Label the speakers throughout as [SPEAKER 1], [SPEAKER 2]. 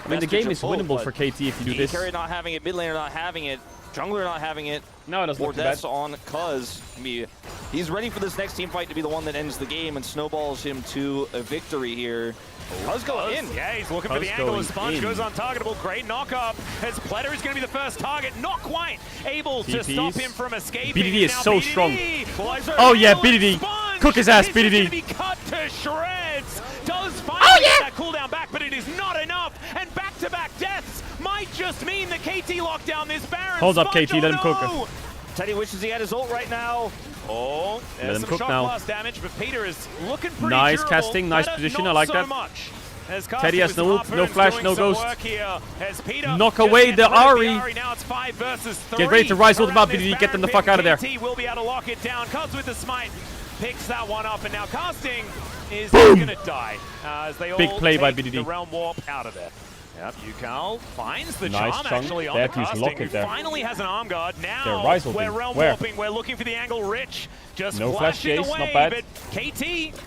[SPEAKER 1] I mean, the game is winnable for KT if you do this.
[SPEAKER 2] Carry not having it, mid laner not having it, jungler not having it.
[SPEAKER 1] No, it doesn't look too bad.
[SPEAKER 2] on Cuz. I mean, he's ready for this next team fight to be the one that ends the game and snowballs him to a victory here. Cuz going in.
[SPEAKER 3] Yeah, he's looking for the angle as Sponge goes untargetable. Great knock-up as Pletter is going to be the first target. Not quite able to stop him from escaping.
[SPEAKER 1] BDD is
[SPEAKER 3] now
[SPEAKER 1] so
[SPEAKER 3] BDD
[SPEAKER 1] strong. Oh yeah, BDD. Cook his ass, BDD.
[SPEAKER 3] Going to be cut to shreds. Does finally get that cooldown back, but it is not enough. And back-to-back deaths might just mean the KT lockdown this Baron.
[SPEAKER 1] Hold up,
[SPEAKER 3] Sponge,
[SPEAKER 1] KT, let him cook her.
[SPEAKER 2] Teddy wishes he had his ult right now.
[SPEAKER 3] Oh, there's some shock blast damage, but Peter is looking pretty
[SPEAKER 1] nice
[SPEAKER 3] durable.
[SPEAKER 1] casting, nice position, I like that. Teddy has no ult, no flash, no ghost. Knock away the Ahri.
[SPEAKER 3] Now it's 5 versus 3.
[SPEAKER 1] Get ready to rise ult about BDD, get them the fuck out of there.
[SPEAKER 3] KT will be able to lock it down. Cuz with the smite picks that one up, and now casting is going to die as they
[SPEAKER 1] Big
[SPEAKER 3] all
[SPEAKER 1] play by
[SPEAKER 3] take
[SPEAKER 1] BDD.
[SPEAKER 3] the realm warp out of there. Yep, Yukal finds the
[SPEAKER 1] Nice
[SPEAKER 3] charm
[SPEAKER 1] chunk.
[SPEAKER 3] actually on
[SPEAKER 1] There,
[SPEAKER 3] the
[SPEAKER 1] he's
[SPEAKER 3] casting,
[SPEAKER 1] locked
[SPEAKER 3] who
[SPEAKER 1] it there.
[SPEAKER 3] finally has an arm guard.
[SPEAKER 1] They're
[SPEAKER 3] Now
[SPEAKER 1] rise
[SPEAKER 3] we're
[SPEAKER 1] ulting.
[SPEAKER 3] realm
[SPEAKER 1] Where?
[SPEAKER 3] warping, we're looking for the angle. Rich just
[SPEAKER 1] No flash
[SPEAKER 3] flashing
[SPEAKER 1] chase,
[SPEAKER 3] away,
[SPEAKER 1] not bad.
[SPEAKER 3] but KT,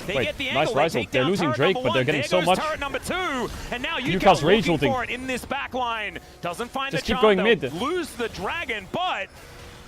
[SPEAKER 3] they
[SPEAKER 1] Wait,
[SPEAKER 3] get the
[SPEAKER 1] nice
[SPEAKER 3] angle,
[SPEAKER 1] rise
[SPEAKER 3] they
[SPEAKER 1] ult.
[SPEAKER 3] take
[SPEAKER 1] They're
[SPEAKER 3] down
[SPEAKER 1] losing
[SPEAKER 3] turret
[SPEAKER 1] Drake,
[SPEAKER 3] number
[SPEAKER 1] but they're
[SPEAKER 3] 1.
[SPEAKER 1] getting
[SPEAKER 3] There
[SPEAKER 1] so
[SPEAKER 3] goes
[SPEAKER 1] much.
[SPEAKER 3] turret number 2, and now
[SPEAKER 1] Yukal's
[SPEAKER 3] Yukal's
[SPEAKER 1] rage
[SPEAKER 3] looking
[SPEAKER 1] ulting.
[SPEAKER 3] for it in this back line. Doesn't find
[SPEAKER 1] Just
[SPEAKER 3] the
[SPEAKER 1] keep
[SPEAKER 3] charm,
[SPEAKER 1] going
[SPEAKER 3] they'll
[SPEAKER 1] mid.
[SPEAKER 3] lose the dragon, but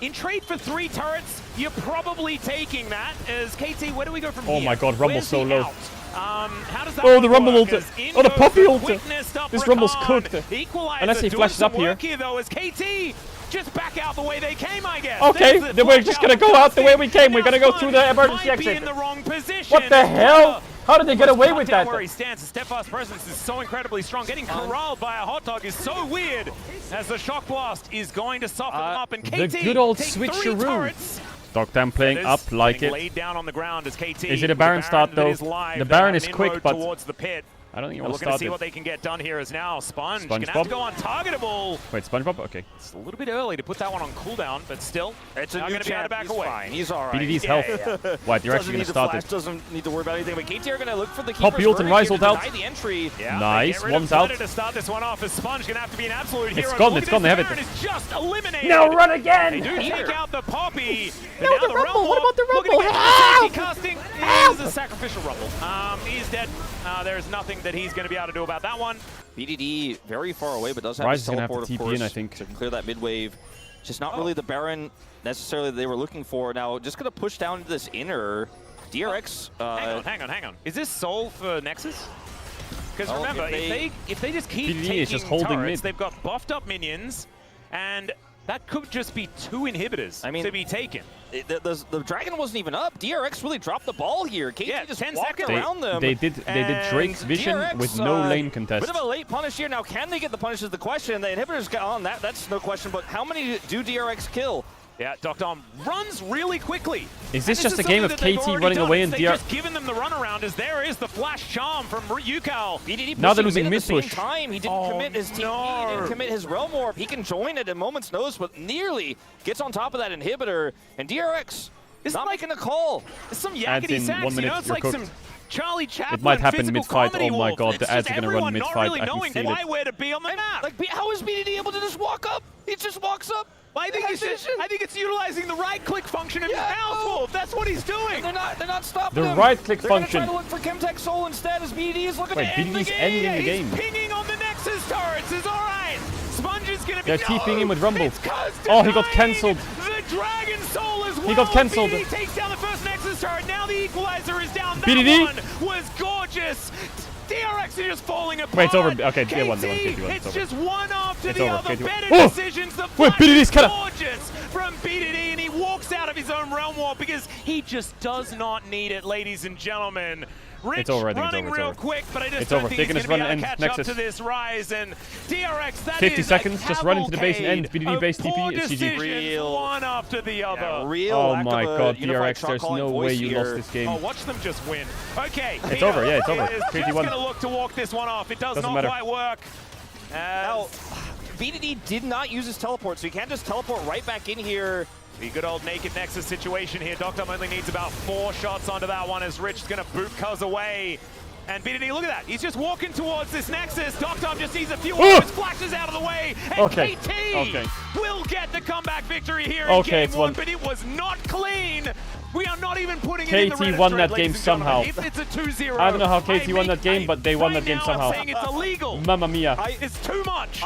[SPEAKER 3] in trade for 3 turrets, you're probably taking that. As KT, where do we go from here?
[SPEAKER 1] Oh my god, Rumble's
[SPEAKER 3] Where's
[SPEAKER 1] so
[SPEAKER 3] the
[SPEAKER 1] low.
[SPEAKER 3] out? How does that
[SPEAKER 1] Oh, the Rumble
[SPEAKER 3] work?
[SPEAKER 1] ulted.
[SPEAKER 3] As in
[SPEAKER 1] Oh, the
[SPEAKER 3] goes
[SPEAKER 1] Puppy
[SPEAKER 3] the
[SPEAKER 1] ulted.
[SPEAKER 3] quickness up
[SPEAKER 1] This Rumble's
[SPEAKER 3] Rakan.
[SPEAKER 1] cooked.
[SPEAKER 3] Equalizer
[SPEAKER 1] Unless he
[SPEAKER 3] doing
[SPEAKER 1] flashes
[SPEAKER 3] some
[SPEAKER 1] up here.
[SPEAKER 3] work though, as KT just back out the way they came, I guess.
[SPEAKER 1] Okay,
[SPEAKER 3] There's the
[SPEAKER 1] then we're
[SPEAKER 3] flash
[SPEAKER 1] just gonna
[SPEAKER 3] out
[SPEAKER 1] go out the way we came.
[SPEAKER 3] and
[SPEAKER 1] We're
[SPEAKER 3] now
[SPEAKER 1] gonna go
[SPEAKER 3] Sponge
[SPEAKER 1] through the emergency
[SPEAKER 3] might be
[SPEAKER 1] exit.
[SPEAKER 3] in the wrong position.
[SPEAKER 1] What the hell? How did they get away with that?
[SPEAKER 3] Where he stands, his steadfast presence is so incredibly strong. Getting corralled by a hot dog is so weird. As the shock blast is going to soften them up, and KT
[SPEAKER 1] The good old
[SPEAKER 3] take 3
[SPEAKER 1] switcheroo.
[SPEAKER 3] turrets.
[SPEAKER 1] Dogtown playing up like it.
[SPEAKER 3] Laid down on the ground as KT.
[SPEAKER 1] Is it a Baron start though? The Baron is quick, but
[SPEAKER 3] towards the pit.
[SPEAKER 1] I don't think you
[SPEAKER 3] We're
[SPEAKER 1] want to
[SPEAKER 3] looking to
[SPEAKER 1] start
[SPEAKER 3] see
[SPEAKER 1] it.
[SPEAKER 3] what they can get done here as now Sponge gonna have
[SPEAKER 1] SpongeBob?
[SPEAKER 3] to go untargetable.
[SPEAKER 1] Wait, SpongeBob? Okay.
[SPEAKER 3] It's a little bit early to put that one on cooldown, but still,
[SPEAKER 2] It's a
[SPEAKER 3] not
[SPEAKER 2] new
[SPEAKER 3] going to be able to back
[SPEAKER 2] champ.
[SPEAKER 3] away.
[SPEAKER 2] Fine. He's all right.
[SPEAKER 1] BDD's
[SPEAKER 3] Yeah,
[SPEAKER 1] health. What, you're actually going to start
[SPEAKER 2] flash,
[SPEAKER 1] it.
[SPEAKER 2] doesn't need to worry about anything, but KT are going to look for the
[SPEAKER 1] Poppy
[SPEAKER 2] keeper's
[SPEAKER 1] ult and
[SPEAKER 2] verdict
[SPEAKER 1] Rise
[SPEAKER 2] here
[SPEAKER 1] ult
[SPEAKER 2] to
[SPEAKER 1] out.
[SPEAKER 2] deny the entry.
[SPEAKER 3] Yeah,
[SPEAKER 1] Nice,
[SPEAKER 3] they get rid
[SPEAKER 1] one's
[SPEAKER 3] of
[SPEAKER 1] out.
[SPEAKER 3] Pletter to start this one off as Sponge going to have to be an absolute hero.
[SPEAKER 1] gone,
[SPEAKER 3] Look
[SPEAKER 1] it's
[SPEAKER 3] at
[SPEAKER 1] gone,
[SPEAKER 3] this,
[SPEAKER 1] they have it.
[SPEAKER 3] Baron is just eliminated.
[SPEAKER 1] Now run again!
[SPEAKER 3] They do take out the Poppy.
[SPEAKER 1] No,
[SPEAKER 3] Now
[SPEAKER 1] the Rumble, what
[SPEAKER 3] Warp
[SPEAKER 1] about the
[SPEAKER 3] looking to
[SPEAKER 1] Rumble?
[SPEAKER 3] get to the safety.
[SPEAKER 1] Help!
[SPEAKER 3] Casting
[SPEAKER 1] Help!
[SPEAKER 3] is a sacrificial Rumble. He's dead. There's nothing that he's going to be able to do about that one.
[SPEAKER 2] BDD very far away, but does have
[SPEAKER 1] Rise
[SPEAKER 2] his
[SPEAKER 1] is gonna have
[SPEAKER 2] teleport,
[SPEAKER 1] to
[SPEAKER 2] of
[SPEAKER 1] TP
[SPEAKER 2] course,
[SPEAKER 1] in, I think.
[SPEAKER 2] to clear that mid wave. Just not really the Baron necessarily they were looking for. Now, just going to push down into this inner. DRX.
[SPEAKER 3] Hang on. Is this Soul for Nexus? Because remember, if they just keep
[SPEAKER 1] BDD
[SPEAKER 3] taking
[SPEAKER 1] is just holding
[SPEAKER 3] turrets,
[SPEAKER 1] mid.
[SPEAKER 3] they've got buffed up minions, and that could just be 2 inhibitors to be taken.
[SPEAKER 2] The dragon wasn't even up. DRX really dropped the ball here. KT just
[SPEAKER 3] 10
[SPEAKER 2] walked
[SPEAKER 3] seconds.
[SPEAKER 2] around them.
[SPEAKER 1] They did Drake's vision
[SPEAKER 2] DRX,
[SPEAKER 1] with no lane contest.
[SPEAKER 2] Bit of a late punish here. Now, can they get the punish is the question. The inhibitors got on that. That's no question. But how many do DRX kill?
[SPEAKER 3] Yeah, Dr. runs really quickly.
[SPEAKER 1] Is this
[SPEAKER 3] And
[SPEAKER 1] just a game of
[SPEAKER 3] something that
[SPEAKER 1] KT
[SPEAKER 3] they've
[SPEAKER 1] running
[SPEAKER 3] already
[SPEAKER 1] away
[SPEAKER 3] done.
[SPEAKER 1] and
[SPEAKER 3] They've
[SPEAKER 1] DR?
[SPEAKER 3] just given them the runaround as there is the flash charm from Yukal.
[SPEAKER 2] BDD
[SPEAKER 1] Now they're
[SPEAKER 2] pushing
[SPEAKER 1] losing
[SPEAKER 2] mid at the
[SPEAKER 1] mid
[SPEAKER 2] same
[SPEAKER 1] push.
[SPEAKER 2] time. He didn't commit his TP, he didn't commit his Realm Warp. He can join it at a moment's notice, but nearly gets on top of that inhibitor. And DRX is not making a call.
[SPEAKER 3] It's some
[SPEAKER 1] Adds
[SPEAKER 3] yakety
[SPEAKER 1] in
[SPEAKER 3] sax,
[SPEAKER 1] 1 minute,
[SPEAKER 3] you know, it's
[SPEAKER 1] you're
[SPEAKER 3] like
[SPEAKER 1] cooked.
[SPEAKER 3] some Charlie Chaplin
[SPEAKER 1] It might happen
[SPEAKER 3] physical
[SPEAKER 1] mid-fight.
[SPEAKER 3] comedy
[SPEAKER 1] Oh my
[SPEAKER 3] wolf.
[SPEAKER 1] god,
[SPEAKER 3] It's
[SPEAKER 1] the ads
[SPEAKER 3] just
[SPEAKER 1] are going to run
[SPEAKER 3] everyone
[SPEAKER 1] mid-fight.
[SPEAKER 3] not really
[SPEAKER 1] I can
[SPEAKER 3] knowing
[SPEAKER 1] feel
[SPEAKER 3] why
[SPEAKER 1] it.
[SPEAKER 3] where to be on the map.
[SPEAKER 2] Like, how is BDD able to just walk up? He just walks up.
[SPEAKER 3] I think it's utilizing the right-click function of his mouse wolf. That's what he's doing.
[SPEAKER 2] They're not stopping
[SPEAKER 1] The
[SPEAKER 2] him.
[SPEAKER 1] right-click
[SPEAKER 2] They're
[SPEAKER 1] function.
[SPEAKER 2] They're going to try to look for Chemtech Soul instead as BDD is looking
[SPEAKER 1] Wait,
[SPEAKER 2] to end the
[SPEAKER 1] BDD's
[SPEAKER 2] game.
[SPEAKER 1] ending the game.
[SPEAKER 3] He's pinging on the Nexus turrets. Is all right. Sponge is going to be.
[SPEAKER 1] They're TPing him with Rumble.
[SPEAKER 3] It's Cuz
[SPEAKER 1] Oh, he got
[SPEAKER 3] denying
[SPEAKER 1] cancelled.
[SPEAKER 3] The Dragon Soul as well.
[SPEAKER 1] He got cancelled.
[SPEAKER 3] BDD takes down the first Nexus turret. Now the Equalizer is down. That
[SPEAKER 1] BDD?
[SPEAKER 3] one was gorgeous. DRX is just falling apart.
[SPEAKER 1] Wait, it's over. Okay,
[SPEAKER 3] KT,
[SPEAKER 1] they won. KT won.
[SPEAKER 3] It's just one after
[SPEAKER 1] It's
[SPEAKER 3] the
[SPEAKER 1] over.
[SPEAKER 3] other.
[SPEAKER 1] KT won.
[SPEAKER 3] Better
[SPEAKER 1] Oh!
[SPEAKER 3] decisions. The
[SPEAKER 1] Wait,
[SPEAKER 3] flash
[SPEAKER 1] BDD's
[SPEAKER 3] is
[SPEAKER 1] kinda-
[SPEAKER 3] gorgeous from BDD, and he walks out of his own realm warp because he just does not need it, ladies and gentlemen. Rich
[SPEAKER 1] It's over, I think it's
[SPEAKER 3] running
[SPEAKER 1] over, it's
[SPEAKER 3] real
[SPEAKER 1] over.
[SPEAKER 3] quick, but I just
[SPEAKER 1] It's
[SPEAKER 3] don't
[SPEAKER 1] over.
[SPEAKER 3] think
[SPEAKER 1] They're
[SPEAKER 3] he's
[SPEAKER 1] gonna
[SPEAKER 3] going to
[SPEAKER 1] run
[SPEAKER 3] be able to
[SPEAKER 1] and
[SPEAKER 3] catch up
[SPEAKER 1] Nexus.
[SPEAKER 3] to this rise. And DRX, that
[SPEAKER 1] 50
[SPEAKER 3] is
[SPEAKER 1] seconds,
[SPEAKER 3] a
[SPEAKER 1] just run into the base and end.
[SPEAKER 3] cavalcade
[SPEAKER 1] BDD base
[SPEAKER 3] of
[SPEAKER 1] TP,
[SPEAKER 3] poor
[SPEAKER 1] it's GG.
[SPEAKER 3] decisions, one after the other.
[SPEAKER 1] Oh my god, DRX, there's no way you lost this game.
[SPEAKER 3] Oh, watch them just win. Okay.
[SPEAKER 1] It's over, yeah, it's over.
[SPEAKER 3] Is
[SPEAKER 1] KT
[SPEAKER 3] just
[SPEAKER 1] won.
[SPEAKER 3] going to look to walk this one off. It does
[SPEAKER 1] Doesn't
[SPEAKER 3] not
[SPEAKER 1] matter.
[SPEAKER 3] quite work.
[SPEAKER 2] Now, BDD did not use his teleport, so he can't just teleport right back in here.
[SPEAKER 3] The good old naked Nexus situation here. Dr. only needs about 4 shots onto that one as Rich is going to boot Cuz away. And BDD, look at that. He's just walking towards this Nexus. Dr. just needs a few hours, flashes out of the way. And KT will get the comeback victory here in game 1, but it was not clean. We are not even putting it in the
[SPEAKER 1] KT
[SPEAKER 3] Reddit
[SPEAKER 1] won
[SPEAKER 3] thread,
[SPEAKER 1] that game
[SPEAKER 3] ladies and
[SPEAKER 1] somehow.
[SPEAKER 3] gentlemen. It's a 2-0.
[SPEAKER 1] I don't know how KT won that game, but they won that game
[SPEAKER 3] Right now,
[SPEAKER 1] somehow.
[SPEAKER 3] I'm saying it's illegal.
[SPEAKER 1] Mamma mia.
[SPEAKER 3] It's too much.